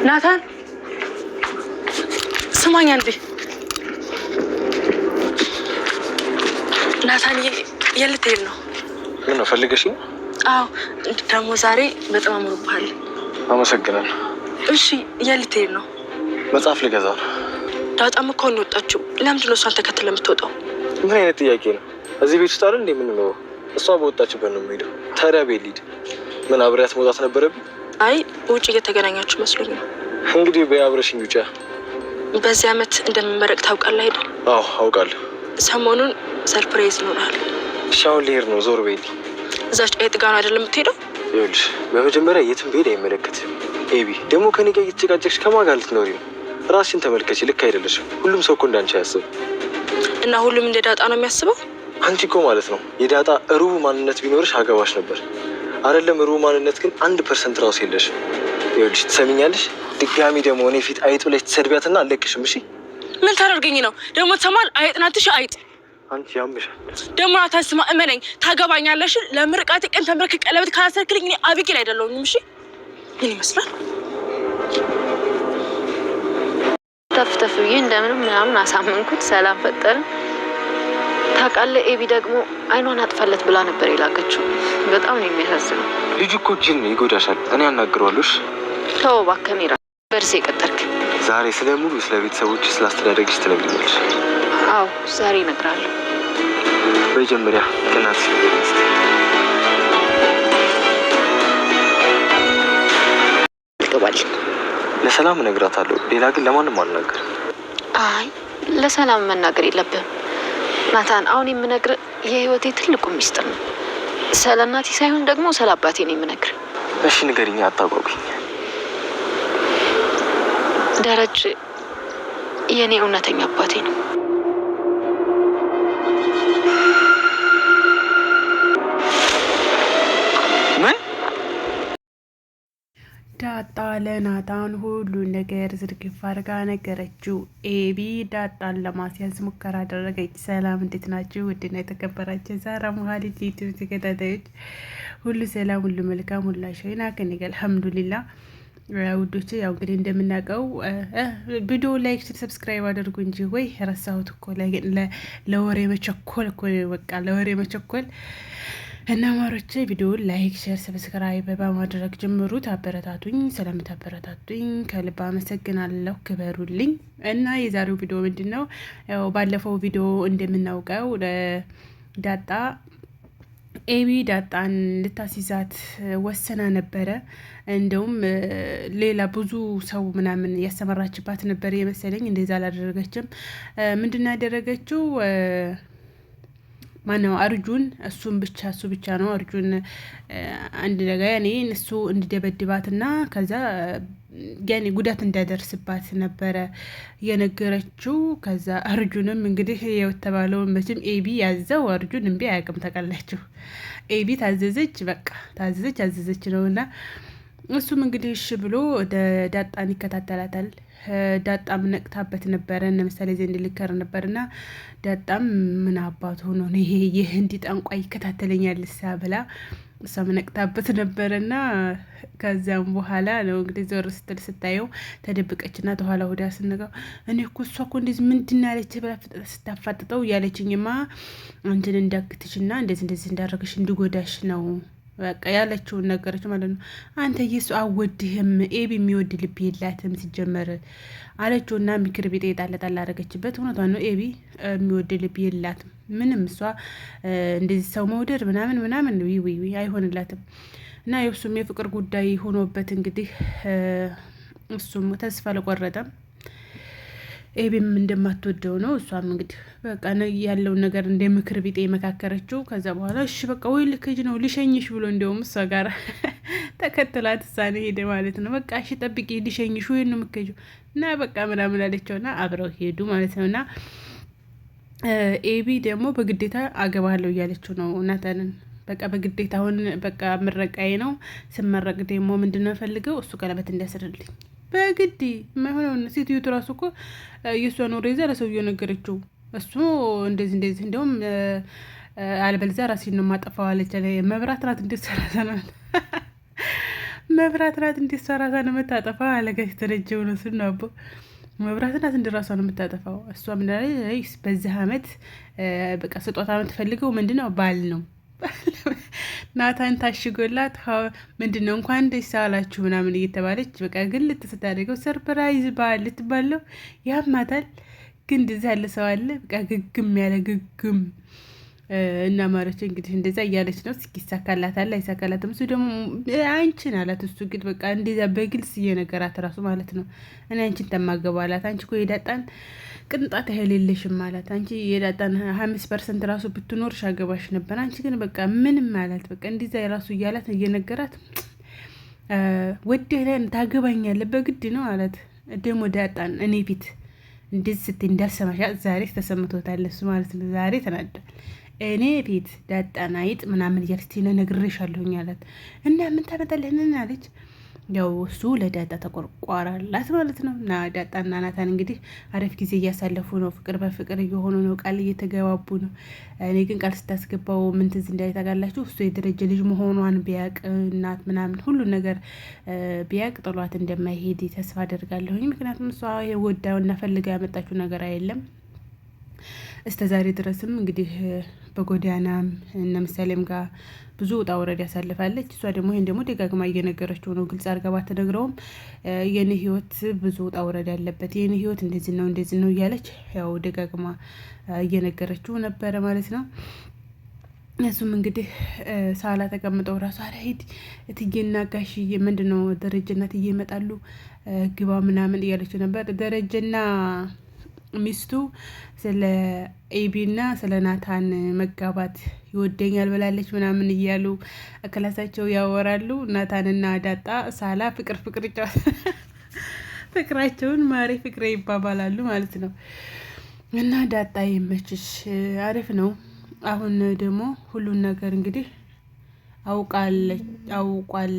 ናታን ስማኝ አንዴ። ናታን የልትሄድ ነው? ምን ነው ፈልገሽ? አዎ ደግሞ ዛሬ በጣም አምሮብሃል። አመሰግናለሁ። እሺ የልትሄድ ነው? መጽሐፍ ልገዛ ነው። ዳጣም እኮ ነው ወጣችው። ለምንድን ነው እሷን ተከትለ የምትወጣው? ምን አይነት ጥያቄ ነው? እዚህ ቤት ውስጥ አይደል እንዴ የምንኖረው? እሷ በወጣችበት ነው የምሄደው። ታዲያ ቤት ልሂድ? ምን አብሬያት መውጣት ነበረብኝ? አይ ውጭ እየተገናኛችሁ መስሎኝ ነው። እንግዲህ በአብረሽኝ ውጫ። በዚህ አመት እንደምመረቅ ታውቃለህ አይደል? አዎ አውቃለሁ። ሰሞኑን ሰርፕራይዝ ይኖራል። እሺ አሁን ልሄድ ነው። ዞር በይልኝ። እዛች ቀይ ጥጋ ነው አይደለም የምትሄደው? ይኸውልሽ በመጀመሪያ የትም ብሄድ አይመለከትም። ኤቢ ደግሞ ከኔ ጋር እየተጨቃጨቅሽ ከማን ጋር ልትኖሪ ነው? ራስሽን ተመልከች። ልክ አይደለሽም። ሁሉም ሰው እኮ እንዳንቺ አያስብ። እና ሁሉም እንደ ዳጣ ነው የሚያስበው? አንቺ እኮ ማለት ነው የዳጣ ሩብ ማንነት ቢኖርሽ አገባሽ ነበር። አይደለም ሩብ ማንነት ግን 1% ራሱ የለሽም። ይኸውልሽ ትሰሚኛለሽ? ድጋሚ ደግሞ እኔ ፊት አይጥ ብለሽ ትሰድቢያትና አለቅሽም። እሺ ምን ታደርገኝ ነው ደግሞ? ተማል አይጥ ናትሽ አይጥ። አንቺ ያምሻል ደግሞ አታስማ። እመነኝ ታገባኛለሽ። ለምርቃት ቀን ተምረክ ቀለበት ካላሰርክልኝ እኔ አቢጌል አይደለሁም። እሺ ምን ይመስላል? ተፍተፍ ብዬ እንደምንም ምናምን አሳመንኩት። ሰላም ፈጠርን። ታውቃለህ ኤቢ ደግሞ አይኗን አጥፋለት ብላ ነበር የላከችው። በጣም ነው የሚያሳዝነው። ልጁ እኮ ጅል ነው፣ ይጎዳሻል። እኔ አናግረዋለሁ። ተው እባክህ። ኔራ በርሴ የቀጠርክ ዛሬ ስለ ሙሉ ስለ ቤተሰቦች ስለ አስተዳደግሽ ትነግሪኛለሽ? አዎ ዛሬ እነግርሃለሁ። መጀመሪያ ከናት ሲነግሪኝ ትገባለህ። ለሰላም እነግራታለሁ። ሌላ ግን ለማንም አልናገርም። አይ ለሰላም መናገር የለብህም ናታን። አሁን የምነግርህ የህይወቴ ትልቁ ሚስጥር ነው። ስለ እናቴ ሳይሆን ደግሞ ስለ አባቴ ነው የምነግርህ። እሺ ንገሪኝ፣ አታጓጉኝ። ደረጀ የኔ እውነተኛ አባቴ ነው። ምን? ዳጣ ለናታን ሁሉ ነገር ዝርግፍ አድርጋ ነገረችው። ኤቢ ዳጣን ለማስያዝ ሙከራ አደረገች። ሰላም እንዴት ናችሁ? ውድና የተከበራችሁ ዛራ መሀሊት ዩቲዩብ ተከታታዮች ሁሉ ሰላም፣ ሁሉ መልካም፣ ሁላ ሸይና ከኔጋ አልሐምዱሊላህ። ውዶች ያው እንግዲህ እንደምናውቀው ቪዲዮ ላይክ፣ ሰብስክራይብ አድርጉ እንጂ ወይ ረሳሁት እኮ ለወሬ መቸኮል እኮ በቃ ለወሬ መቸኮል እና ማሮቼ ቪዲዮውን ላይክ፣ ሼር፣ ሰብስክራይብ በማድረግ ጀምሩት። አበረታቱኝ። ስለምታበረታቱኝ ከልብ አመሰግናለሁ። ክበሩልኝ። እና የዛሬው ቪዲዮ ምንድን ነው? ያው ባለፈው ቪዲዮ እንደምናውቀው ዳጣ ኤቢ ዳጣን ልታስይዛት ወሰና ነበረ። እንደውም ሌላ ብዙ ሰው ምናምን ያሰመራችባት ነበር የመሰለኝ። እንደዛ አላደረገችም። ምንድን ያደረገችው ማነው አርጁን እሱ ብቻ ነው አርጁን አንድ ነገር ያኔ እሱ እንዲደበድባትና ከዛ ያኔ ጉዳት እንዳደርስባት ነበረ የነገረችው። ከዛ አርጁንም እንግዲህ የተባለውን መቼም ኤቢ ያዘው አርጁን እምቢ አያውቅም። ታውቃላችሁ ኤቢ ታዘዘች፣ በቃ ታዘዘች ነውና እሱም እንግዲህ እሺ ብሎ ዳጣን ይከታተላታል። ዳጣም ነቅታበት ነበረ። ለምሳሌ ዘንድ ልከር ነበርና ዳጣም ምን አባቱ ሆኖ ነው ይሄ የህንዲ ጠንቋይ ይከታተለኛል ብላ እሷም ነቅታበት ነበረና ከዛም በኋላ ነው እንግዲህ ዞር ስትል ስታየው ተደብቀችና ተኋላ ወዳ ስንገው እኔ እኮ እሷ እኮ እንደዚህ ምንድን ያለች ብላ ስታፋጥጠው ያለችኝማ አንቺን እንዳግትሽና እንደዚህ እንዳደረግሽ እንድጎዳሽ ነው በቃ ያለችውን ነገረች ማለት ነው። አንተ የሱ አወድህም ኤቢ የሚወድ ልብ የላትም ሲጀመር አለችውና ምክር ቤት ጣለጣል አደረገችበት። እውነቷን ነው። ኤቢ የሚወድ ልብ የላትም ምንም። እሷ እንደዚህ ሰው መውደድ ምናምን ዊ አይሆንላትም። እና የእሱም የፍቅር ጉዳይ ሆኖበት እንግዲህ እሱም ተስፋ አልቆረጠም። ኤቢም እንደማትወደው ነው። እሷም እንግዲህ በቃ ያለውን ነገር እንደ ምክር ቢጤ የመካከረችው። ከዛ በኋላ እሺ በቃ ወይ ልክጅ ነው ልሸኝሽ ብሎ እንደውም እሷ ጋር ተከትላት እሳኔ ሄደ ማለት ነው። በቃ እሺ ጠብቂ ልሸኝሽ ወይ ነው ምከጁ እና በቃ ምናምን አለችውና አብረው ሄዱ ማለት ነውና ኤቢ ደግሞ በግዴታ አገባለሁ እያለችው ነው ናታንን። በቃ በግዴታ አሁን በቃ ምረቃዬ ነው ስመረቅ ደግሞ ምንድነው ፈልገው እሱ ቀለበት እንዲያስርልኝ በግዲ የማይሆነውን ሴትዮቱ ራሱ እኮ የእሷን ወሬ ይዛ ለሰውየው ነገረችው። እሱ እንደዚህ እንደውም አልበለዚያ ራሴን ነው የማጠፋው አለች። መብራት ናት እንድትሰራሰናል መብራት ናት እንዴ እሷ ራሷን የምታጠፋው አለጋሽ ተረጀው ነው ስናቦ መብራት ናት እንደ ራሷን የምታጠፋው። እሷ ምንድነው በዚህ አመት በቃ ስጦታ የምትፈልገው ምንድነው ባል ነው። ናታን ታሽጎላት ምንድነው እንኳን ደስ አላችሁ ምናምን እየተባለች በቃ ግልጥ ስታደርገው ሰርፕራይዝ ባል ልትባለው ያማታል። ግን እንደዚህ ያለ ሰው አለ በቃ ግግም ያለ ግግም እና ማረች እንግዲህ እንደዛ እያለች ነው። እስኪ ይሳካላታል አይሳካላትም እሱ ደግሞ አንቺን አላት። እሱ ግን በቃ እንደዛ በግልጽ እየነገራት ራሱ ማለት ነው እኔ አንቺን ተማገባ አላት። አንቺ እኮ የዳጣን ቅንጣት ያህል የለሽም አላት። አንቺ የዳጣን 5% ራሱ ብትኖርሽ አገባሽ ነበር። አንቺ ግን በቃ ምንም አላት። በቃ እንደዛ የራሱ እያላት እየነገራት ወደህ ታገባኛለህ በግድ ነው አላት። ደግሞ ዳጣን እኔ ፊት እንደዚህ ስትይ እንዳሰማሻ ዛሬ ተሰምቶታል እሱ ማለት ነው። ዛሬ ተናዷል። እኔ ፊት ዳጣን አይጥ ምናምን እያልስቲ ነግሬሻለሁኝ አላት። እና ምን ታመጣለህንን አለች። ያው እሱ ለዳጣ ተቆርቋራላት ማለት ነው። እና ዳጣና ናታን እንግዲህ አሪፍ ጊዜ እያሳለፉ ነው። ፍቅር በፍቅር እየሆኑ ነው። ቃል እየተገባቡ ነው። እኔ ግን ቃል ስታስገባው ምን ትዝ እንዳይ ታውቃላችሁ? እሱ የደረጀ ልጅ መሆኗን ቢያቅ እናት ምናምን ሁሉን ነገር ቢያቅ ጥሏት እንደማይሄድ ተስፋ አደርጋለሁኝ። ምክንያቱም እሷ ወዳውና ፈልጋ ያመጣችው ነገር አይደለም። እስከ ዛሬ ድረስም እንግዲህ በጎዳናም እነ ምሳሌም ጋር ብዙ ውጣ ውረድ ያሳልፋለች። እሷ ደግሞ ይሄን ደግሞ ደጋግማ እየነገረችው ነው። ግልጽ አድርጋ ባትነግረውም የኔ ህይወት ብዙ ውጣ ውረድ ያለበት የኔ ህይወት እንደዚህ ነው እያለች ያው ደጋግማ እየነገረችው ነበረ ማለት ነው። እሱም እንግዲህ ሳላ ተቀምጠው ራሱ አረ ሂድ እትዬና ጋሽዬ ምንድነው ደረጀና እትዬ ይመጣሉ ግባ ምናምን እያለችው ነበር። ደረጀና ሚስቱ ስለ ኤቢና ስለ ናታን መጋባት ይወደኛል ብላለች ምናምን እያሉ ክላሳቸው ያወራሉ። ናታንና ዳጣ ሳላ ፍቅር ፍቅራቸውን ማሬ ፍቅሬ ይባባላሉ ማለት ነው። እና ዳጣ ይመችሽ፣ አሪፍ ነው። አሁን ደግሞ ሁሉን ነገር እንግዲህ አውቋል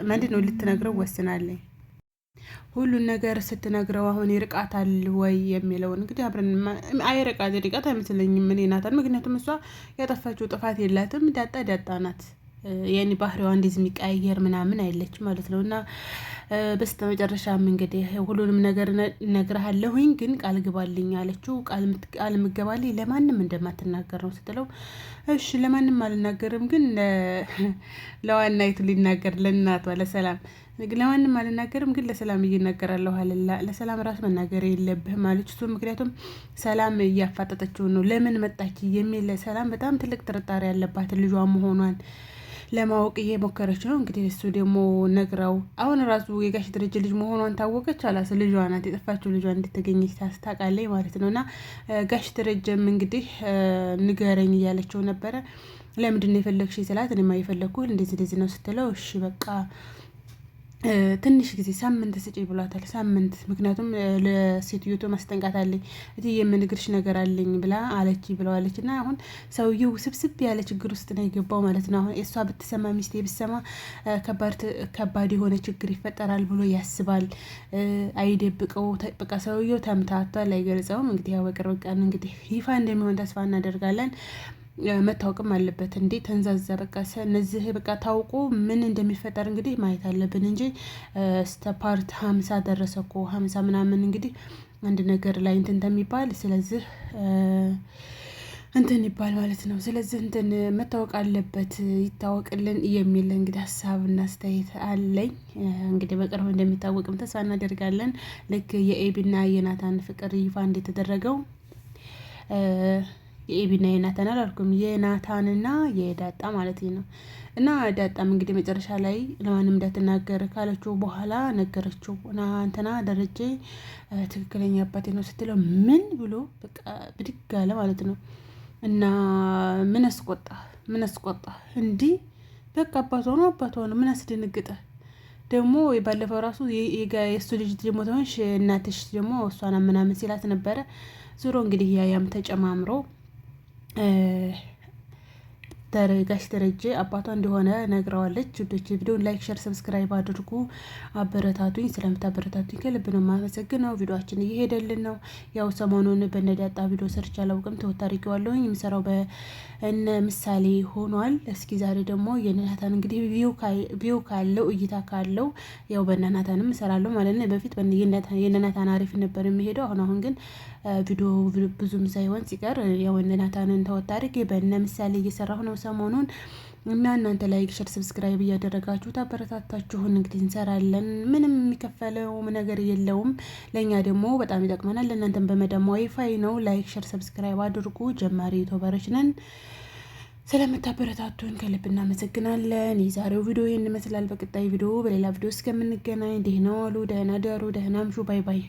ምንድን ነው ልትነግረው ወስናለኝ። ሁሉን ነገር ስትነግረው አሁን ይርቃታል ወይ የሚለውን እንግዲህ አብረን ርቃት አይመስለኝም እኔ ናታን። ምክንያቱም እሷ ያጠፋችው ጥፋት የላትም። ዳጣ ናት። የኔ ባህሪዋ እንደዚህ የሚቀያየር ምናምን አይለች ማለት ነው። እና በስተ መጨረሻም እንግዲህ ሁሉንም ነገር እነግርሃለሁኝ ግን ቃል ግባልኝ አለችው። ቃል ምገባልኝ ለማንም እንደማትናገር ነው ስትለው፣ እሺ ለማንም አልናገርም ግን ለዋናይቱ ሊናገር ለእናቷ ለሰላም ለማንም አልናገርም ግን ለሰላም እየናገራለሁ አለላ። ለሰላም ራስ መናገር የለብህም አለች እሱ። ምክንያቱም ሰላም እያፋጠጠችው ነው። ለምን መጣች የሚል ሰላም በጣም ትልቅ ጥርጣሬ ያለባት ልጇ መሆኗን ለማወቅ እየሞከረች ነው። እንግዲህ እሱ ደግሞ ነግራው አሁን ራሱ የጋሽ ደረጀ ልጅ መሆኗን ታወቀች። አላስ ልጇ ናት የጠፋችው ልጇ እንድትገኘች ታስታውቃለች ማለት ነው። እና ጋሽ ደረጀም እንግዲህ ንገረኝ እያለችው ነበረ። ለምንድን ነው የፈለግሽ ስላት እኔማ የፈለግኩ እንደዚህ ነው ስትለው፣ እሺ በቃ ትንሽ ጊዜ ሳምንት ስጪ ብሏታል። ሳምንት ምክንያቱም ለሴትዮቱ ማስጠንቃት አለኝ እትዬ የምንግርሽ ነገር አለኝ ብላ አለች ብለዋለች። እና አሁን ሰውየው ስብስብ ያለ ችግር ውስጥ ነው የገባው ማለት ነው። አሁን እሷ ብትሰማ ሚስቴ ብትሰማ ከባድ የሆነ ችግር ይፈጠራል ብሎ ያስባል። አይደብቀው በቃ ሰውየው ተምታቷል፣ አይገልጸውም። እንግዲህ ያው በቅርብ ቀን እንግዲህ ይፋ እንደሚሆን ተስፋ እናደርጋለን። መታወቅም አለበት እንዴ ተንዛዛ። በቃ እነዚህ በቃ ታውቆ ምን እንደሚፈጠር እንግዲህ ማየት አለብን እንጂ እስተ ፓርት 50 ደረሰ እኮ 50 ምናምን እንግዲህ አንድ ነገር ላይ እንትን እንደሚባል ስለዚህ እንትን ይባል ማለት ነው። ስለዚህ እንትን መታወቅ አለበት ይታወቅልን የሚል እንግዲህ ሀሳብና አስተያየት አለኝ። እንግዲህ በቅርብ እንደሚታወቅም ተስፋ እናደርጋለን። ልክ የኤቢና የናታን ፍቅር ይፋ እንደተደረገው የኤቢና የናታን አላልኩም የናታንና የዳጣ ማለት ነው። እና ዳጣም እንግዲህ መጨረሻ ላይ ለማንም እንዳትናገር ካለችው በኋላ ነገረችው። እና አንተና ደረጀ ትክክለኛ አባቴ ነው ስትለው ምን ብሎ በቃ ብድግ አለ ማለት ነው። እና ምን አስቆጣ እንዲህ በቃ አባቷ ነው ምን አስደነግጠ ደግሞ ባለፈው ራሱ የእሱ ልጅ ደግሞ ተሆንሽ እናትሽ ደግሞ እሷና ምናምን ሲላት ነበረ። ዞሮ እንግዲህ ያም ተጨማምሮ ጋሽ ደረጀ አባቷ እንደሆነ ነግረዋለች። ውዶች ቪዲዮን ላይክ፣ ሸር፣ ሰብስክራይብ አድርጉ። አበረታቱኝ። ስለምታበረታቱኝ ከልብ ነው የማመሰግነው። ቪዲዮአችን እየሄደልን ነው። ያው ሰሞኑን በነዳጣ ቪዲዮ ሰርች አላውቅም ተወት አድርጌዋለሁኝ። የሚሰራው በእነ ምሳሌ ሆኗል። እስኪ ዛሬ ደግሞ የነናታን እንግዲህ ቪው ካለው እይታ ካለው ያው በነናታንም እሰራለሁ ማለት ነው። በፊት የነናታን አሪፍ ነበር የሚሄደው። አሁን ግን ቪዲዮ ብዙም ሳይሆን ሲቀር ያው የነናታንን ተወት አድርጌ በእነ ምሳሌ እየሰራሁ ነው ሰሞኑን እና እናንተ ላይክ ሸር ሰብስክራይብ እያደረጋችሁ ታበረታታችሁን እንግዲህ እንሰራለን። ምንም የሚከፈለው ነገር የለውም። ለእኛ ደግሞ በጣም ይጠቅመናል። ለእናንተም በመደሞ ዋይፋይ ነው። ላይክ ሸር ሰብስክራይብ አድርጉ። ጀማሪ ዩቲዩበሮች ነን። ስለምታበረታቱን ከልብ እናመሰግናለን። የዛሬው ቪዲዮ ይህን ይመስላል። በቀጣይ ቪዲዮ በሌላ ቪዲዮ እስከምንገናኝ ደህና ዋሉ፣ ደህና ደሩ፣ ደህና ምሹ። ባይ ባይ።